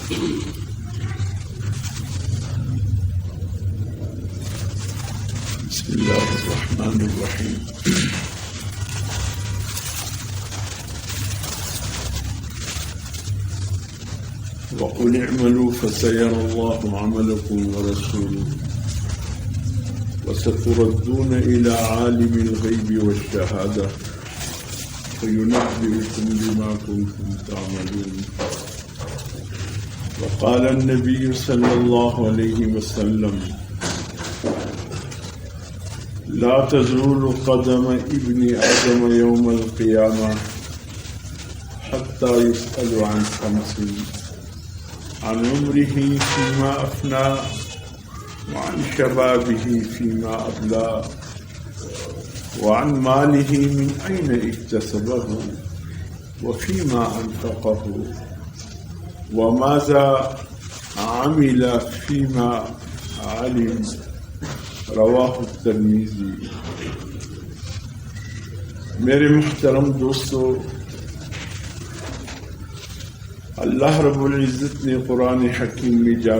بسم اللہ الرحمن الرحیم. وقل اعملوا فسيرى الله عملكم ورسوله وستردون إلى عالم الغيب والشهادة فينبئكم بما كنتم تعملون. وقال النبي صلى الله عليه وسلم لا تزول قدم ابن آدم يوم القيامة حتى يسأل عن خمس: عن عمره فيما أفنى، وعن شبابه فيما أبلى، وعن ماله من أين اكتسبه وفيما أنفقه، وماذا عمل فيما علم. رواہ الترمذی. میرے محترم دوستو، اللہ رب العزت نے قرآن حکیم میں جا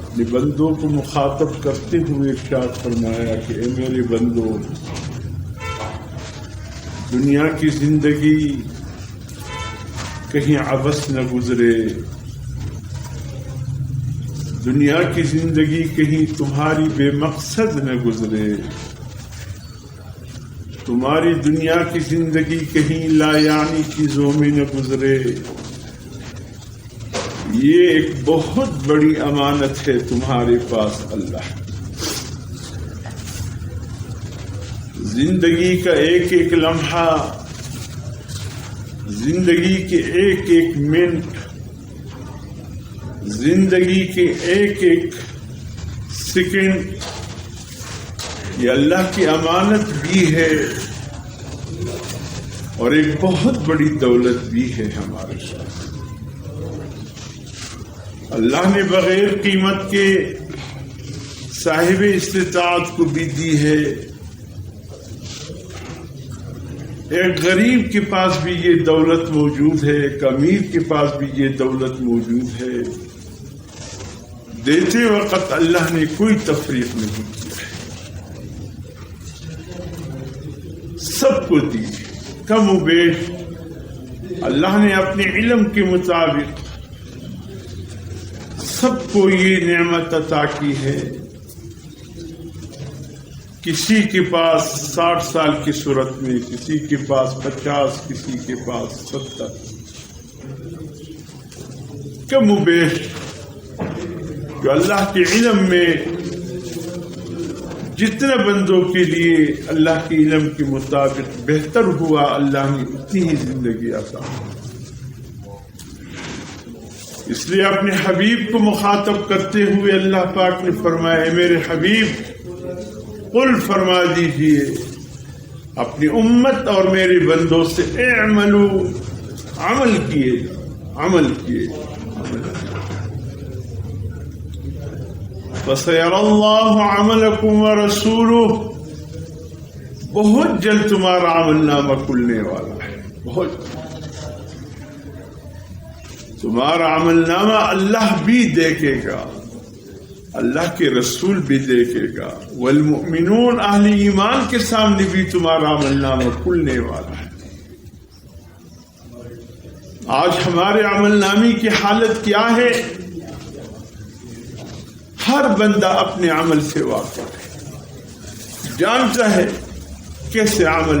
اپنے بندوں کو مخاطب کرتے ہوئے ارشاد فرمایا کہ اے میرے بندو، دنیا کی زندگی کہیں عبث نہ گزرے، دنیا کی زندگی کہیں تمہاری بے مقصد نہ گزرے، تمہاری دنیا کی زندگی کہیں لا یعنی چیزوں میں نہ گزرے. یہ ایک بہت بڑی امانت ہے تمہارے پاس اللہ. زندگی کا ایک ایک لمحہ، زندگی کے ایک ایک منٹ، زندگی کے ایک ایک سیکنڈ یہ اللہ کی امانت بھی ہے اور ایک بہت بڑی دولت بھی ہے ہمارے ساتھ. اللہ نے بغیر قیمت کے صاحب استطاعت کو بھی دی ہے. ایک غریب کے پاس بھی یہ دولت موجود ہے، ایک امیر کے پاس بھی یہ دولت موجود ہے. دیتے وقت اللہ نے کوئی تفریق نہیں کی، سب کو دی. کم و بیش اللہ نے اپنے علم کے مطابق سب کو یہ نعمت عطا کی ہے. کسی کے پاس 60 سال کی صورت میں، کسی کے پاس 50، کسی کے پاس 70. کم و بیش جو اللہ کے علم میں جتنے بندوں کے لیے اللہ کے علم کے مطابق بہتر ہوا، اللہ نے اتنی ہی زندگی عطا. اس لیے اپنے حبیب کو مخاطب کرتے ہوئے اللہ پاک نے فرمایا: میرے حبیب قل فرما دیجئے اپنی امت اور میرے بندوں سے اعملوا، عمل کیے، عمل کیے. فَسَيَرَى اللَّهُ عَمَلَكُمْ وَرَسُولُهُ. بہت جلد تمہارا عمل نامہ کھلنے والا ہے. بہت تمہارا عمل نامہ اللہ بھی دیکھے گا، اللہ کے رسول بھی دیکھے گا. والمؤمنون، اہل ایمان کے سامنے بھی تمہارا عمل نامہ کھلنے والا ہے. آج ہمارے عمل نامی کی حالت کیا ہے؟ ہر بندہ اپنے عمل سے واقف ہے، جانتا ہے کیسے عمل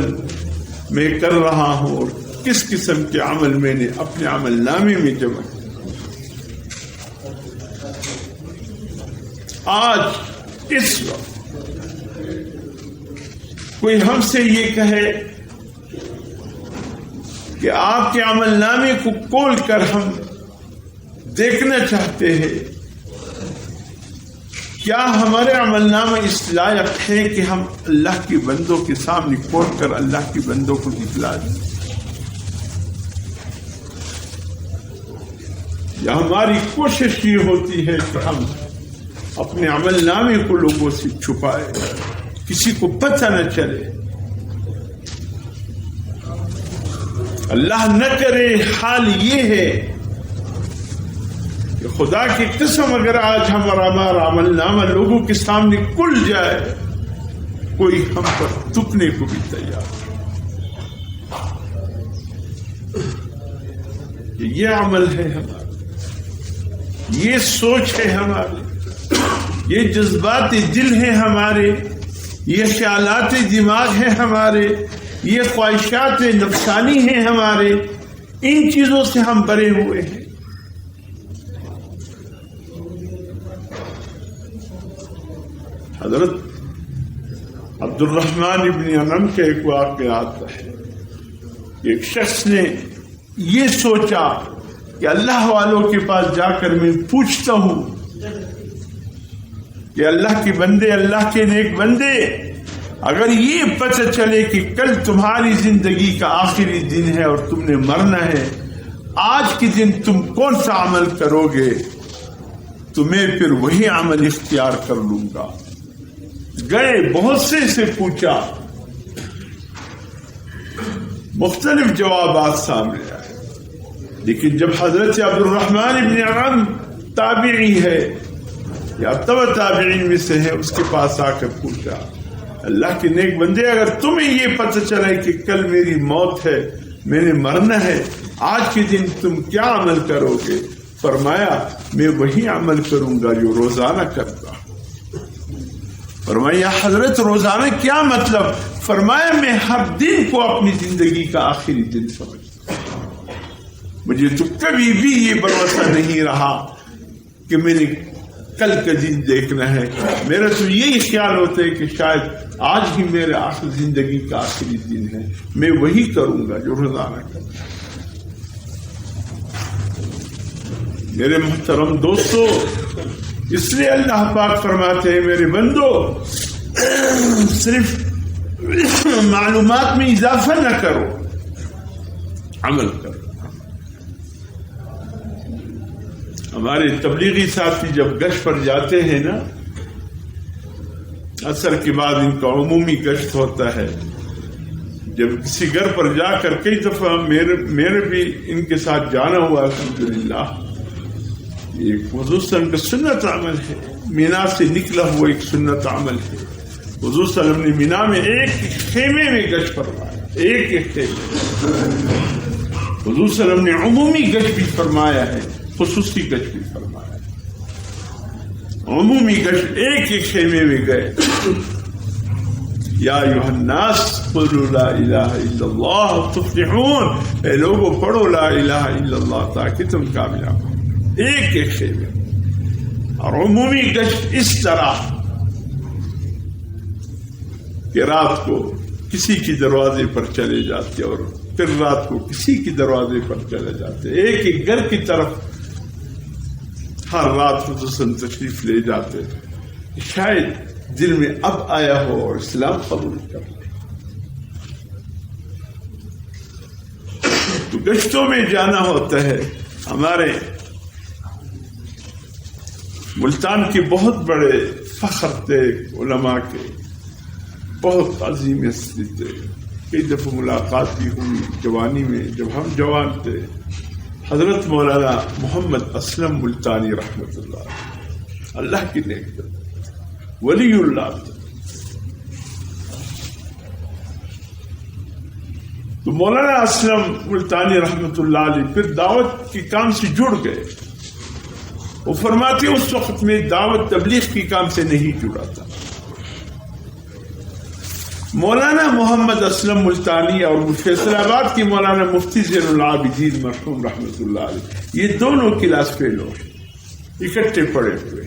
میں کر رہا ہوں اور کس قسم کے عمل میں نے اپنے عمل نامے میں جمع کیا. آج اس وقت کوئی ہم سے یہ کہے کہ آپ کے عمل نامے کو کھول کر ہم دیکھنا چاہتے ہیں، کیا ہمارے عمل نامہ اس لائق ہے کہ ہم اللہ کے بندوں کے سامنے کھول کر اللہ کے بندوں کو دکھلا دیں؟ یا ہماری کوشش یہ ہوتی ہے کہ ہم اپنے عمل نامے کو لوگوں سے چھپائے، کسی کو پتہ نہ چلے؟ اللہ نہ کرے حال یہ ہے کہ خدا کی قسم اگر آج ہمارا عمل نامہ لوگوں کے سامنے کھل جائے کوئی ہم پر تکنے کو بھی تیار کہ یہ عمل ہے ہمارا، یہ سوچ ہے ہماری، یہ جذبات دل ہیں ہمارے، یہ خیالات دماغ ہیں ہمارے، یہ خواہشات نفسانی ہیں ہمارے، ان چیزوں سے ہم بھرے ہوئے ہیں۔ حضرت عبد الرحمن ابن انم کا ایک واقعہ آتا ہے، ایک شخص نے یہ سوچا کہ اللہ والوں کے پاس جا کر میں پوچھتا ہوں کہ اللہ کے بندے، اللہ کے نیک بندے، اگر یہ پتہ چلے کہ کل تمہاری زندگی کا آخری دن ہے اور تم نے مرنا ہے، آج کے دن تم کون سا عمل کرو گے؟ تو میں پھر وہی عمل اختیار کر لوں گا۔ گئے بہت سے پوچھا، مختلف جوابات سامنے آئے، لیکن جب حضرت عبد الرحمن ابن انم تابعی ہے یا تبع تابعین میں سے ہے، اس کے پاس آ کر پوچھا، اللہ کے نیک بندے، اگر تمہیں یہ پتہ چلے کہ کل میری موت ہے، میں نے مرنا ہے، آج کے دن تم کیا عمل کرو گے؟ فرمایا میں وہی عمل کروں گا جو روزانہ کرتا ہوں۔ فرمایا حضرت روزانہ کیا مطلب؟ فرمایا میں ہر دن کو اپنی زندگی کا آخری دن سمجھتا ہوں، مجھے تو کبھی بھی یہ بھروسہ نہیں رہا کہ میں نے کل کا دن دیکھنا ہے، میرا تو یہی خیال ہوتا ہے کہ شاید آج ہی میرے آخر زندگی کا آخری دن ہے، میں وہی کروں گا جو روزانہ کرتا ہوں۔ میرے محترم دوستو، اس لیے اللہ پاک فرماتے ہیں میرے بندو صرف معلومات میں اضافہ نہ کرو، عمل کرو۔ ہمارے تبلیغی ساتھی جب گشت پر جاتے ہیں نا، عصر کے بعد ان کا عمومی گشت ہوتا ہے، جب کسی گھر پر جا کر کئی دفعہ میرے بھی ان کے ساتھ جانا ہوا، الحمدللہ، ایک حضور صلی اللہ علیہ وسلم کا سنت عمل ہے، مینا سے نکلا ہوا ایک سنت عمل ہے۔ حضور صلی اللہ علیہ وسلم نے مینا میں ایک خیمے میں گشت فرمایا، ایک خیمے۔ حضور صلی اللہ علیہ وسلم نے عمومی گشت بھی فرمایا ہے، خصوصی گشت بھی فرمایا ہے۔ عمومی گشت ایک خیمے میں گئے، یا ایھا الناس قولوا لا الہ الا اللہ تفلحون، اے لوگوں پڑھو لا الہ الا اللہ تاکہ تم کامیاب ہو، ایک خیمے۔ اور عمومی گشت اس طرح کہ رات کو کسی کی دروازے پر چلے جاتے اور پھر رات کو کسی کی دروازے پر چلے جاتے، ایک گھر کی طرف ہر رات خصوصاً تشریف لے جاتے، شاید دل میں اب آیا ہو اور اسلام قبول کر لے۔ تو گشتوں میں جانا ہوتا ہے۔ ہمارے ملتان کے بہت بڑے فخر تھے، علماء کے بہت عظیم ہستی تھے، کئی دفعہ ملاقات بھی ہوئی جوانی میں جب ہم جوان تھے، حضرت مولانا محمد اسلم ملتانی رحمت اللہ، اللہ کی نیک ولی اللہ تھے۔ تو مولانا اسلم ملتانی رحمت اللہ علیہ پھر دعوت کے کام سے جڑ گئے۔ وہ فرماتے اس وقت میں دعوت تبلیغ کی کام سے نہیں جڑا تھا۔ مولانا محمد اسلم ملتانی اور فیصل آباد کی مولانا مفتی زین العابدین مرحوم رحمت اللہ علیہ، یہ دونوں کلاس فیلو اکٹھے پڑے ہوئے،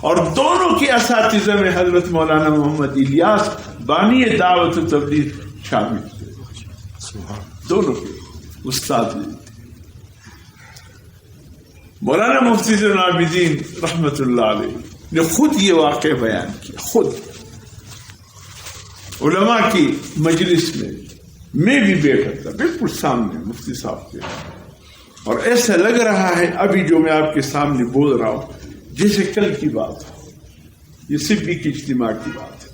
اور دونوں کے اساتذہ میں حضرت مولانا محمد الیاس بانی دعوت و تبلیغ شامل تھے، دونوں کے استاد نے۔ مولانا مفتی زین العابدین رحمت اللہ علیہ نے خود یہ واقعہ بیان کیا، خود علماء کی مجلس میں بھی بیٹھا تھا بالکل سامنے مفتی صاحب کے، اور ایسا لگ رہا ہے ابھی جو میں آپ کے سامنے بول رہا ہوں جیسے کل کی بات ہو، یہ صرف ایک اجتماع کی بات ہے۔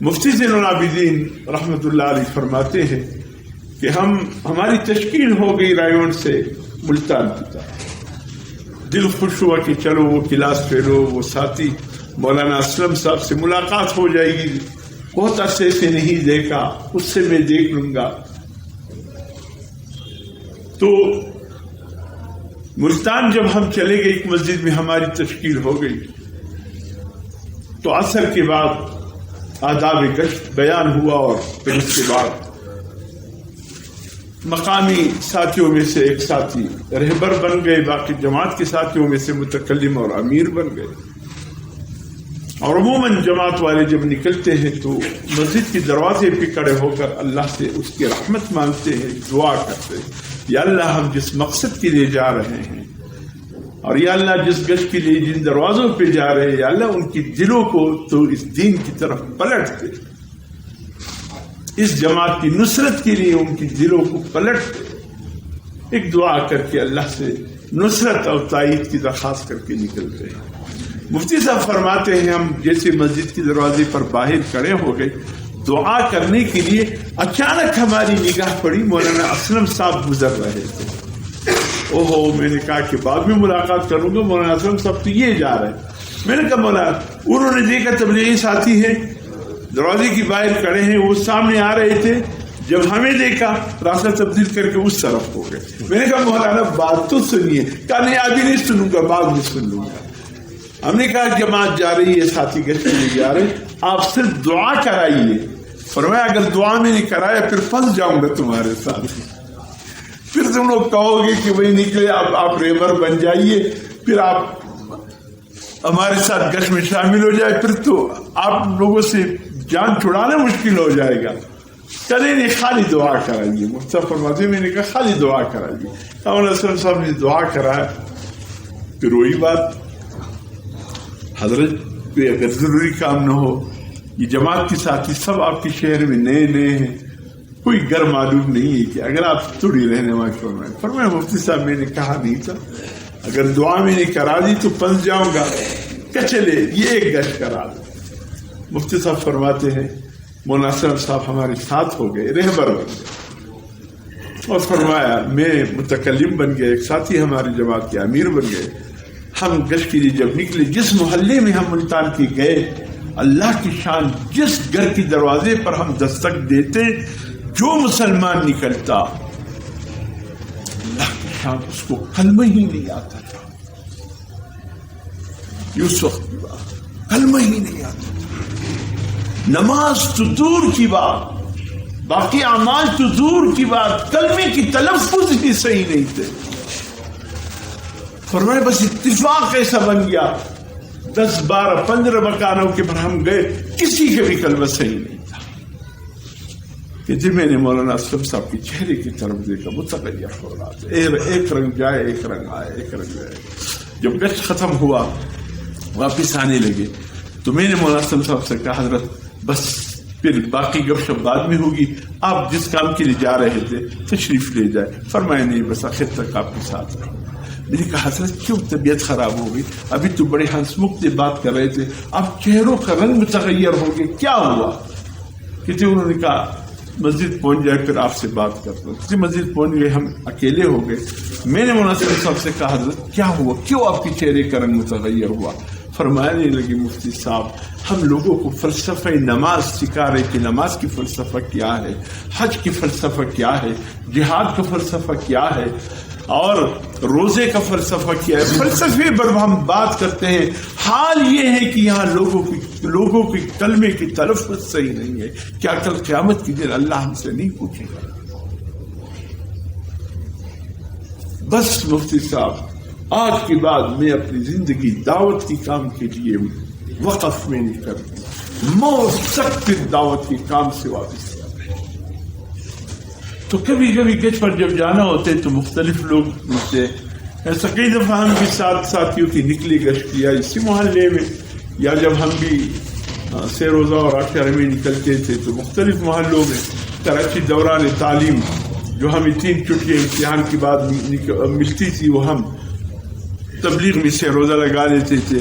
مفتی زین العابدین رحمۃ اللہ علیہ فرماتے ہیں کہ ہماری تشکیل ہو گئی رائیون سے ملتان کی طرف، دل خوش ہوا کہ چلو وہ کلاس فیلو وہ ساتھی مولانا اسلم صاحب سے ملاقات ہو جائے گی، بہت عرصے سے نہیں دیکھا، اس سے میں دیکھ لوں گا۔ تو ملتان جب ہم چلے گئے ایک مسجد میں ہماری تشکیل ہو گئی، تو عصر کے بعد آداب گشت بیان ہوا، اور پھر اس کے بعد مقامی ساتھیوں میں سے ایک ساتھی رہبر بن گئے، باقی جماعت کے ساتھیوں میں سے متکلم اور امیر بن گئے۔ اور عموماً جماعت والے جب نکلتے ہیں تو مسجد کے دروازے پہ کھڑے ہو کر اللہ سے اس کی رحمت مانگتے ہیں، دعا کرتے ہیں، یا اللہ ہم جس مقصد کے لیے جا رہے ہیں، اور یا اللہ جس گشت کے لیے جن دروازوں پہ جا رہے ہیں، یا اللہ ان کی دلوں کو تو اس دین کی طرف پلٹ دے، اس جماعت کی نصرت کے لیے ان کی دلوں کو پلٹ دے۔ ایک دعا کر کے اللہ سے نصرت اور تائید کی درخواست کر کے نکلتے ہیں۔ مفتی صاحب فرماتے ہیں ہم جیسے مسجد کے دروازے پر باہر کھڑے ہو گئے دعا کرنے کے لیے، اچانک ہماری نگاہ پڑی، مولانا اسلم صاحب گزر رہے تھے۔ اوہو، میں نے کہا کہ بعد میں ملاقات کروں گا، مولانا اسلم صاحب تو یہ جا رہے ہیں۔ میں نے کہا مولانا، انہوں نے دیکھا تبلیغی ساتھی ہیں، دروازے کی باہر کھڑے ہیں، وہ سامنے آ رہے تھے، جب ہمیں دیکھا راستہ تبدیل کر کے اس طرف ہو گئے۔ میں نے کہا مولانا بات تو سنیے، کہا نہیں ابھی نہیں سنوں گا، بعد میں سن لوں گا۔ ہم نے کہا جماعت جا رہی ہے، ساتھی گشت میں جا رہے، آپ صرف دعا کرائیے۔ فرمایا اگر دعا میں نہیں کرایا پھر پھنس جاؤں گا تمہارے ساتھ، پھر تم لوگ کہو گے کہ وہی نکلے، اب آپ ریبر بن جائیے، پھر آپ ہمارے ساتھ گشت میں شامل ہو جائے، پھر تو آپ لوگوں سے جان چھڑانا مشکل ہو جائے گا۔ چلے نہیں، خالی دعا کرائیے۔ مفتی فرماتے میں نے کہا خالی دعا کرائیے۔ مولانا اسلم صاحب نے دعا کرایا، پھر وہی بات، حضرت پہ اگر ضروری کام نہ ہو، یہ جماعت کے ساتھی سب آپ کے شہر میں نئے نئے ہیں، کوئی گھر معلوم نہیں ہے کہ اگر آپ تھوڑی رہنے والے فرمائے مفتی صاحب میں نے کہا نہیں تھا، اگر دعا میں نے کرا دی تو پھنس جاؤں گا، کہ چلے یہ ایک گشت کرا دو۔ مفتی صاحب فرماتے ہیں مولانا اسلم صاحب ہمارے ساتھ ہو گئے، رہبر بن گئے، اور فرمایا میں متکلم بن گئے، ایک ساتھی ہماری جماعت کے امیر بن گئے۔ ہم گشت کے لیے جب نکلے، جس محلے میں ہم ملتان کے گئے، اللہ کی شان، جس گھر کے دروازے پر ہم دستک دیتے جو مسلمان نکلتا، اللہ کی شان اس کو کلمہ ہی نہیں آتا تھا۔ اس وقت کی بات، کلمہ ہی نہیں آتا تھا، نماز تو دور کی بات، باقی اعمال تو دور کی بات، کلمے کی تلفظ ہی صحیح نہیں تھے۔ فرمایا بس اتفاق ایسا بن گیا، 10 12 15 مکانوں کے پر ہم گئے، کسی کے بھی کلمہ صحیح نہیں تھا، کہ جب میں نے مولانا اسلم صاحب کے چہرے کی طرف دیکھا، متغیر ہو رہا تھا، ایک رنگ جائے ایک رنگ آئے، ایک رنگ جائے۔ جب گشت ختم ہوا واپس آنے لگے تو میں نے مولانا اسلم صاحب سے کہا حضرت بس پھر باقی گپ شپ بعد میں ہوگی، آپ جس کام کے لیے جا رہے تھے تشریف لے جائے۔ فرمایا نہیں، بس آخر تک آپ کے ساتھ رہوں۔ میں نے کہا حضرت کیوں طبیعت خراب ہو گئی؟ ابھی تو بڑے ہنس مکھ سے بات کر رہے تھے، اب چہروں کا رنگ متغیر ہو گیا، کیا ہوا؟ کہتے انہوں نے کہا مسجد پہنچ جائے پھر آپ سے بات کرتا ہوں۔ کسی مسجد پہنچ گئے، ہم اکیلے ہو گئے۔ میں نے مولانا اسلم صاحب سے کہا حضرت کیا ہوا، کیوں آپ کے چہرے کا رنگ متغیر ہوا؟ فرمانے لگے مفتی صاحب ہم لوگوں کو فلسفہ نماز سکھا رہے کہ نماز کی فلسفہ کیا ہے، حج کی فلسفہ کیا ہے، جہاد کا فلسفہ کیا ہے، اور روزے کا فلسفہ کیا ہے۔ فلسفے پر ہم بات کرتے ہیں، حال یہ ہے کہ یہاں لوگوں کی کلمے کی تلفظ صحیح نہیں ہے۔ کیا کل قیامت کی دن اللہ ہم سے نہیں پوچھے گا؟ بس مفتی صاحب آج کے بعد میں اپنی زندگی دعوت کی کام کے لیے وقف میں نہیں کرتی، موت تک پھر دعوت کے کام سے واپس کر رہے۔ تو کبھی کبھی گچ پر جب جانا ہوتے تو مختلف لوگ مجھتے، ایسا کئی دفعہ ہم بھی ساتھ ساتھیوں کی نکلی گشت کیا اسی محلے میں، یا جب ہم بھی سے روزہ اور عاشورہ میں نکلتے تھے تو مختلف محلوں میں کراچی دوران تعلیم جو ہمیں 3 چھٹیاں امتحان کے بعد ملتی تھی، وہ ہم تبلیغ میں سے روزہ لگا لیتے تھے۔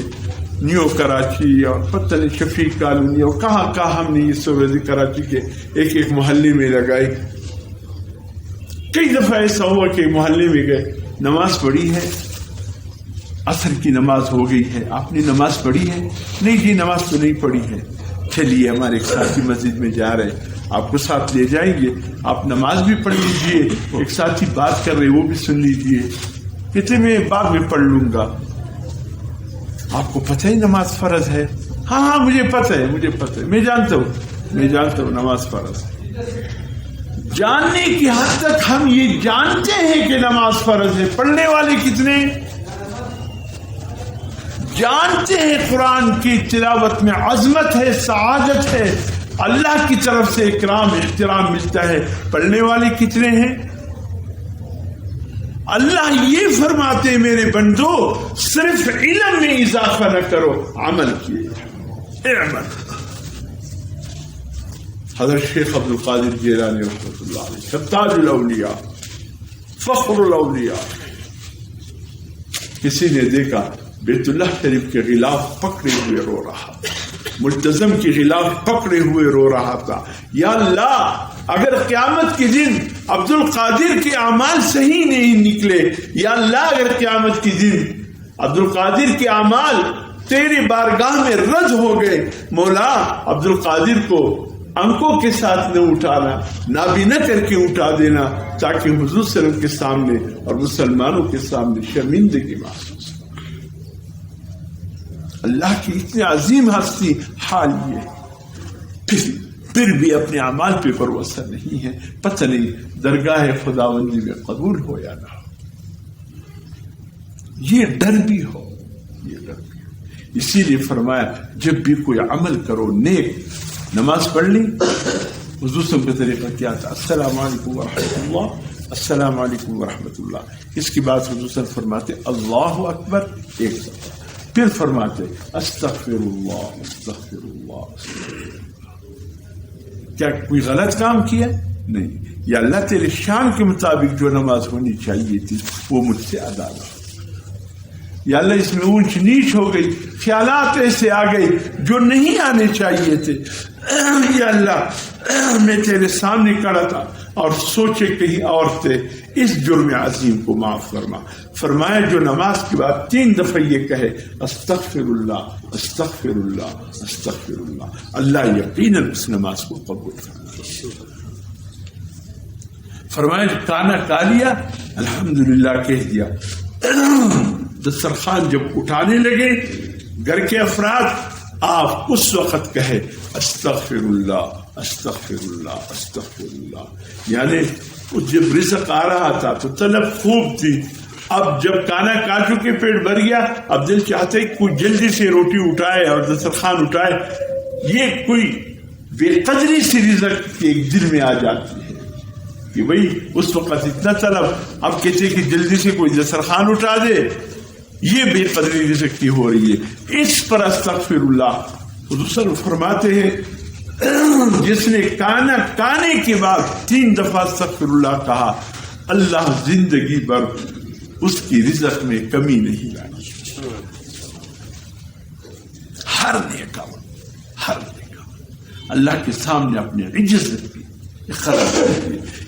نیو کراچی اور پتہ نہیں شفیق کالونی اور کہاں کہاں ہم نے یہ سورج کراچی کے ایک ایک محلے میں لگائی. کئی دفعہ ایسا ہوا کہ محلے میں گئے, نماز پڑھی ہے, عصر کی نماز ہو گئی ہے, آپ نے نماز پڑھی ہے؟ نہیں جی نماز تو نہیں پڑھی ہے. چلیے ہمارے ایک ساتھی مسجد میں جا رہے ہیں, آپ کو ساتھ لے جائیں گے, آپ نماز بھی پڑھ لیجئے, ایک ساتھی بات کر رہے وہ بھی سن لیجئے. کہتے میں بعد میں پڑھ لوں گا. آپ کو پتہ ہے نماز فرض ہے؟ ہاں مجھے پتہ ہے, میں جانتا ہوں نماز فرض ہے. جاننے کی حد تک ہم یہ جانتے ہیں کہ نماز فرض ہے. پڑھنے والے کتنے جانتے ہیں قرآن کی تلاوت میں عظمت ہے, سعادت ہے, اللہ کی طرف سے اکرام احترام ملتا ہے. پڑھنے والے کتنے ہیں؟ اللہ یہ فرماتے ہیں میرے بندو صرف علم میں اضافہ نہ کرو, عمل کیے اعمل. حضرت شیخ عبد القادر جیلانی رحمۃ اللہ علیہ, تاج الاولیاء, فخر الاولیاء, کسی نے دیکھا بیت اللہ شریف کے غلاف پکڑے ہوئے رو رہا, ملتزم کے غلاف پکڑے ہوئے رو رہا تھا. یا اللہ اگر قیامت کے دن عبد القادر کے اعمال صحیح نہیں نکلے, یا اللہ اگر قیامت کے دن عبد القادر کے اعمال تیری بارگاہ میں رد ہو گئے, مولا عبد القادر کو انکوں کے ساتھ نہ اٹھانا, نابینا کر کے اٹھا دینا, تاکہ حضور صلی اللہ علیہ وسلم کے سامنے اور مسلمانوں کے سامنے شرمندگی محسوس ہو. اللہ کی اتنی عظیم ہستی حال یہ, پھر بھی اپنے اعمال پہ بھروسہ نہیں ہے. پتہ نہیں درگاہ خداوندی میں قبول ہو یا نہ ہو. یہ ڈر بھی ہو. اسی لیے فرمایا جب بھی کوئی عمل کرو نیک, نماز پڑھ لی, حضور صلی اللہ علیہ وسلم کا طریقہ کیا تھا؟ السلام علیکم ورحمۃ اللہ, السلام علیکم ورحمۃ اللہ. اس کے بعد حضور صلی اللہ علیہ وسلم فرماتے اللہ اکبر ایک دفعہ, پھر فرماتے استغفر اللہ استغفر اللہ استغفر اللہ. کیا کوئی غلط کام کیا؟ نہیں. یا اللہ تیرے شان کے مطابق جو نماز ہونی چاہیے تھی وہ مجھ سے ادا نہ ہو. یا اللہ اس میں اونچ نیچ ہو گئی, خیالات ایسے آ گئے جو نہیں آنے چاہیے تھے. یا اللہ میں تیرے سامنے کھڑا تھا اور سوچے کہیں اور تھے, اس جرم عظیم کو معاف فرما. فرمایا جو نماز کے بعد 3 دفعہ یہ کہے استغفر اللہ استغفر اللہ استغفر اللہ, اللہ یقیناً اس نماز کو قبول فرما. فرمایا کانا کھا لیا, الحمدللہ کہہ دیا. دسترخوان جب اٹھانے لگے گھر کے افراد, آپ اس وقت کہے استغفر اللہ استغفر اللہ استغفر اللہ. یعنی جب رزق آ رہا تھا تو طلب خوب تھی, اب جب کھانا کھا چکے پیٹ بھر گیا, اب دل چاہتے کوئی جلدی سے روٹی اٹھائے اور دسترخوان اٹھائے. یہ کوئی بے قدری سی رزق ایک دل میں آ جاتی ہے کہ بھئی اس وقت اتنا طلب, اب کہتے کہ جلدی سے کوئی دسترخوان اٹھا دے, یہ بے قدری رزق کی ہو رہی ہے. اس پر استغفر اللہ. حضور صلی اللہ علیہ وسلم فرماتے ہیں جس نے کھانے کے بعد 3 دفعہ استغفر اللہ کہا, اللہ زندگی بھر اس کی رزق میں کمی نہیں لائی. ہر نیک اللہ کے سامنے اپنے عجز رکھی,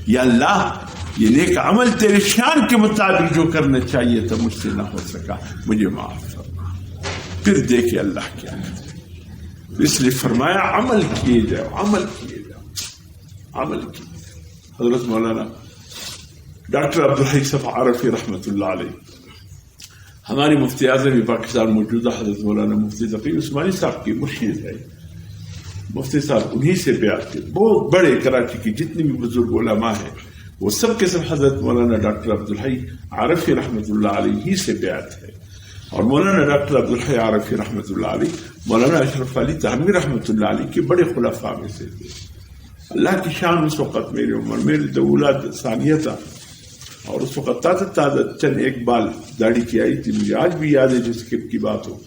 یا اللہ یہ نیک عمل تیرے شان کے مطابق جو کرنا چاہیے تھا مجھ سے نہ ہو سکا, مجھے معاف فرما. پھر دیکھے اللہ کیا ہے. اس لیے فرمایا عمل کیے جاؤ, عمل کیے جاؤ, عمل کیے. حضرت مولانا ڈاکٹر عبدالحی صفا عرفی رحمۃ اللہ علیہ, ہماری مفتی اعظم پاکستان موجودہ حضرت مولانا مفتی تقی عثمانی صاحب کی مرشد ہے. مفتی صاحب انہی سے بیعت کے, بہت بڑے کراچی کی جتنی بھی بزرگ علماء ہیں وہ سب کے سب حضرت مولانا ڈاکٹر عبدالحی عارفی رحمۃ اللہ علیہ ہی سے بیعت ہے. اور مولانا ڈاکٹر عبدالحی عارفی رحمۃ اللہ علیہ مولانا اشرف علی تھانوی رحمۃ اللہ علیہ کے بڑے خلفاء میں سے تھے. اللہ کی شان اس وقت میری عمر میری اولاد ثانیہ تھا, اور اس وقت تازہ چند ایک بال داڑھی کی آئی تھی. مجھے آج بھی یاد ہے جس کی بات ہو,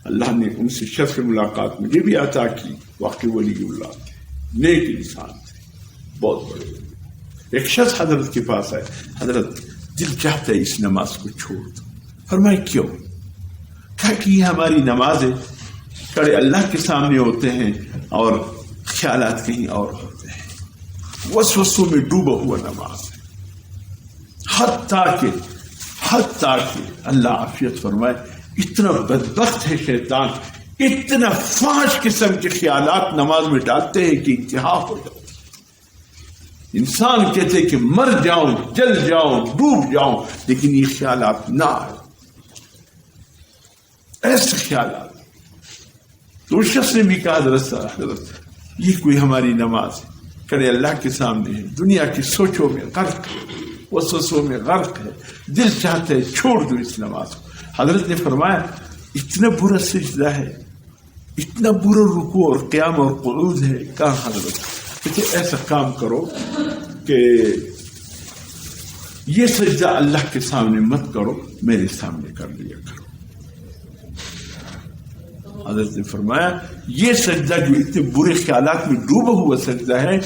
اللہ نے ان سے شرف ملاقات مجھے بھی عطا کی. واقعی ولی اللہ تھے, نیک انسان تھے, بہت بڑے. ایک شخص حضرت کے پاس آئے, حضرت دل چاہتا ہے اس نماز کو چھوڑ دو. فرمائے کیوں؟ کہ تاکہ یہ ہماری نمازیں کڑے اللہ کے سامنے ہوتے ہیں اور خیالات کہیں اور ہوتے ہیں. وسوسوں میں ڈوبا ہوا نماز ہے. حتیٰ کہ اللہ عافیت فرمائے اتنا بدبخت ہے شیطان، اتنا فحش قسم کے خیالات نماز میں ڈالتے ہیں کہ انتہا ہو جاتی. انسان کہتے کہ مر جاؤں، جل جاؤں، ڈوب جاؤں، لیکن یہ خیالات نہ آئے، ایسے خیالات. تو اس شخص نے بھی کہا حضرت یہ کوئی ہماری نماز ہے کرے اللہ کے سامنے ہے، دنیا کی سوچوں میں غرق ہے، وسوسوں میں غرق ہے، دل چاہتے ہے چھوڑ دو اس نماز کو. حضرت نے فرمایا اتنا برا سجدہ ہے، اتنا برا رکوع اور قیام اور قعود ہے. کہا حضرت کہ ایسا کام کرو کہ یہ سجدہ اللہ کے سامنے مت کرو، میرے سامنے کر لیا کرو. حضرت نے فرمایا یہ سجدہ جو اتنے برے خیالات میں ڈوبا ہوا سجدہ ہے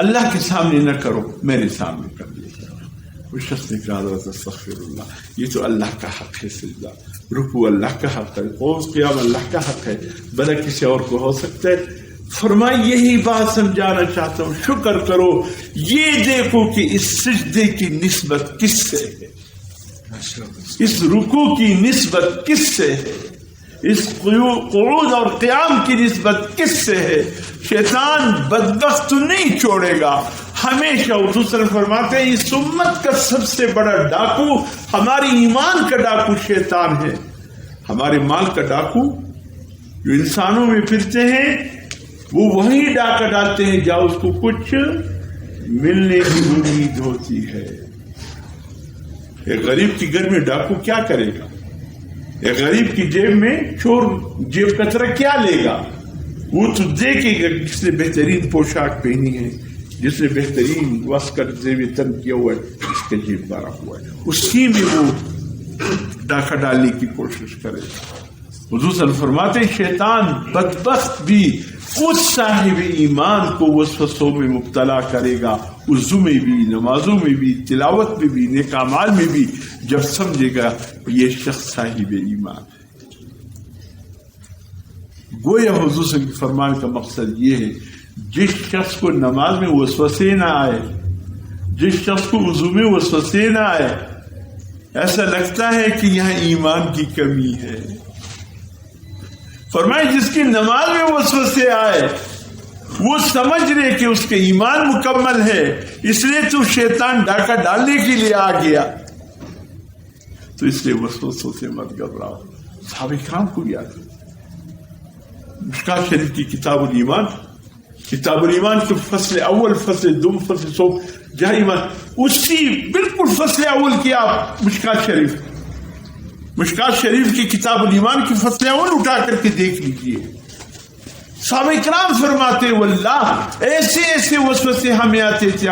اللہ کے سامنے نہ کرو، میرے سامنے کر لیا کرو. اس شخص نے کہا حضرت استغفر اللہ، یہ تو اللہ کا حق ہے، سجدہ رکوع اللہ کا حق ہے، قعود قیام اللہ کا حق ہے، بھلا کسی اور کو ہو سکتا ہے؟ فرمایا یہی بات سمجھانا چاہتا ہوں، شکر کرو، یہ دیکھو کہ اس سجدے کی نسبت کس سے ہے، اس رکوع کی نسبت کس سے ہے، اس قعود اور قیام کی نسبت کس سے ہے. شیطان بدبخت تو نہیں چھوڑے گا ہمیشہ. حضور صلی اللہ علیہ وسلم فرماتے ہیں اس امت کا سب سے بڑا ڈاکو، ہماری ایمان کا ڈاکو شیطان ہے. ہمارے مال کا ڈاکو جو انسانوں میں پھرتے ہیں وہ وہی ڈاکہ ڈالتے ہیں جہاں اس کو کچھ ملنے کی امید ہوتی ہے. ایک غریب کے گھر میں ڈاکو کیا کرے گا؟ ایک غریب کی جیب میں چور جیب کترا کیا لے گا؟ وہ تو دیکھے گا جس نے بہترین پوشاک پہنی ہے، جس نے بہترین وسکر زیب تن کیا ہوا ہے، اس کے جیب بھرا ہوا ہے، اسی میں وہ ڈاکہ ڈالنے کی کوشش کرے گا. حضور صلی اللہ علیہ وسلم فرماتے ہیں شیطان بدبخت بھی اس صاحب ایمان کو وسوسوں میں مبتلا کرے گا، وضو میں بھی، نمازوں میں بھی، تلاوت میں بھی، نیک اعمال میں بھی، جب سمجھے گا یہ شخص صاحب ایمان ہے. گویا حضور صلی اللہ علیہ وسلم فرمان کا مقصد یہ ہے جس شخص کو نماز میں وسوسے نہ آئے، جس شخص کو وضو میں وسوسے نہ آئے، ایسا لگتا ہے کہ یہاں ایمان کی کمی ہے. فرمائے جس کی نماز میں وسوسے آئے وہ سمجھ رہے کہ اس کے ایمان مکمل ہے، اس لیے تو شیطان ڈاکہ ڈالنے کے لیے آ گیا، تو اس لیے وسوسوں سے مت گھبراؤ. صحابہ کرام کو یاد ہے مشکات شریف کی کتاب الایمان کے فصل اول، فصل دوم، فصل سوم جہاں ایمان، اسی بالکل فصل اول کی آپ مشکات شریف کی کتاب الایمان کی فصل اول اٹھا کر کے دیکھ لیجئے. صحابہ کرام فرماتے واللہ ایسے ایسے وسوسے ہمیں آتے تھے،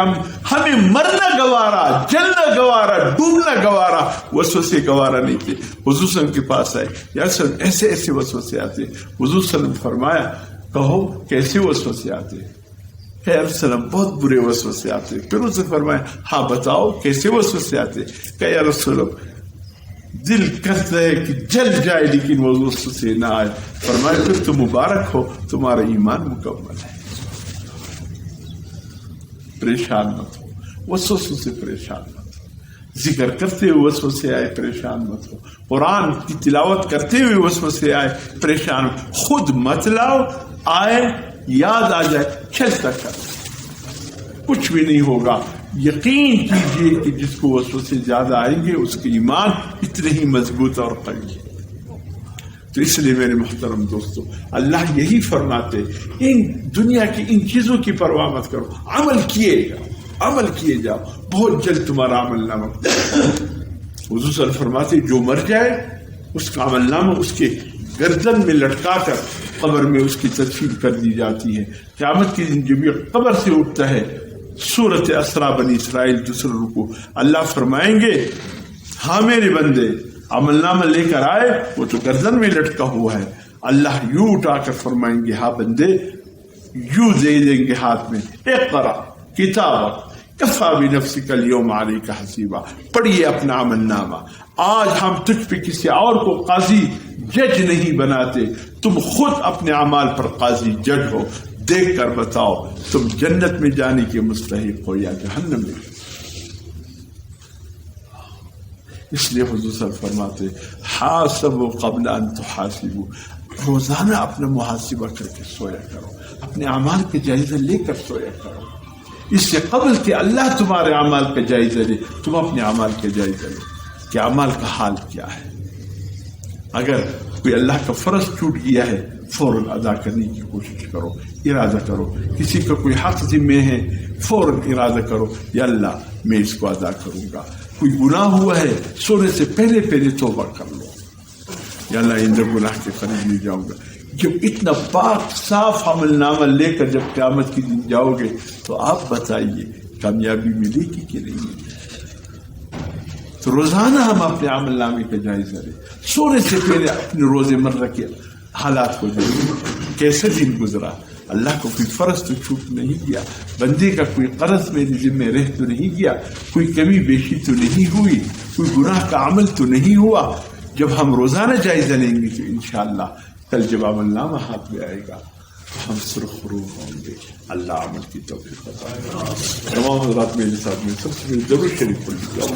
ہمیں مرنا گوارا، جلنا گوارا، ڈوبنا گوارا، وسوسے گوارا نہیں تھے. حضور صلی اللہ علیہ وسلم کے پاس آئے، یا رسول اللہ ایسے ایسے وسوسے آتے. حضور صلی اللہ علیہ وسلم فرمایا کہو کیسے وسوسے آتے؟ یا رسول اللہ بہت برے وسوسے آتے. پھر اس نے فرمایا ہاں بتاؤ کیسے وسوسے آتے؟ کہ یا رسول اللہ دل کرتا ہے کہ جل جائے لیکن وہ وسوسے نہ آئے. فرمایا پھر تو مبارک ہو، تمہارا ایمان مکمل ہے. پریشان مت ہو، وسوسوں سے پریشان مت ہو، ذکر کرتے ہوئے وسوسے آئے پریشان مت ہو، قرآن کی تلاوت کرتے ہوئے وسوسے آئے پریشان ہو. خود مت لاؤ، آئے یاد آ جائے چلتا کر، کچھ بھی نہیں ہوگا. یقین کیجئے کہ جس کو وسوسے زیادہ آئیں گے اس کے ایمان اتنے ہی مضبوط اور قوی ہے. تو اس لیے میرے محترم دوستو اللہ یہی فرماتے ان دنیا کی ان چیزوں کی پرواہ مت کرو، عمل کیے جاؤ، بہت جلد تمہارا عمل نامہ. حضور صلی اللہ علیہ وسلم فرماتے جو مر جائے اس کا عمل نامہ اس کے گردن میں لٹکا کر قبر میں اس کی تدفین کر دی جاتی ہے. قیامت کے دن جب یہ قبر سے اٹھتا ہے، سورت اسرا بنی اسرائیل دوسرا رکوع، اللہ فرمائیں گے ہاں میرے بندے عمل نامہ لے کر آئے، وہ تو گردن میں لٹکا ہوا ہے. اللہ یوں اٹھا کر فرمائیں گے ہاں بندے، یوں دے دیں گے ہاتھ میں، اقرا کتابک کفا بنفسک الیوم علیک حسیبا. پڑھیے اپنا عمل نامہ. آج ہم تجھ پہ کسی اور کو قاضی جج نہیں بناتے، تم خود اپنے اعمال پر قاضی جج ہو. دیکھ کر بتاؤ تم جنت میں جانے کے مستحق ہو یا جہنم میں. اس لیے حضور صلی اللہ علیہ وسلم فرماتے حاسبوا قبل ان تحاسبوا. روزانہ اپنا محاسبہ کر کے سویا کرو، اپنے اعمال کا جائزہ لے کر سویا کرو. اس سے قبل کہ اللہ تمہارے اعمال کا جائزہ لے، تم اپنے اعمال کا جائزہ لو کہ اعمال کا حال کیا ہے. اگر کوئی اللہ کا فرض چھوٹ گیا ہے فوراً ادا کرنے کی کوشش کرو، ارادہ کرو. کسی کا کوئی حق ذمہ ہے فوراً ارادہ کرو یا اللہ میں اس کو ادا کروں گا. کوئی گناہ ہوا ہے سونے سے پہلے توبہ کر لو، یا اللہ اندر گناہ کے قریب نہیں جاؤں گا. جب اتنا پاک صاف عمل نامہ لے کر جب قیامت کے دن جاؤ گے تو آپ بتائیے کامیابی ملے گی کہ نہیں ملے گی. تو روزانہ ہم اپنے عمل نامے کا جائزہ لیں. سونے سے پہلے اپنے روز مرہ کے حالات کو دیکھیں، کیسے دن گزرا. اللہ کو کوئی فرض تو چھوٹ نہیں گیا، بندے کا کوئی قرض میرے ذمہ رہ تو نہیں گیا، کوئی کمی بیشی تو نہیں ہوئی، کوئی گناہ کا عمل تو نہیں ہوا. جب ہم روزانہ جائزہ لیں گے تو انشاءاللہ کل جب عمل نامہ ہاتھ میں آئے گا ہم سرخرو ہوں گے. اللہ عمل کی توفیق عطا فرمائے. تمام حضرات میرے ساتھ میں سب سے ضرور شریک ہو.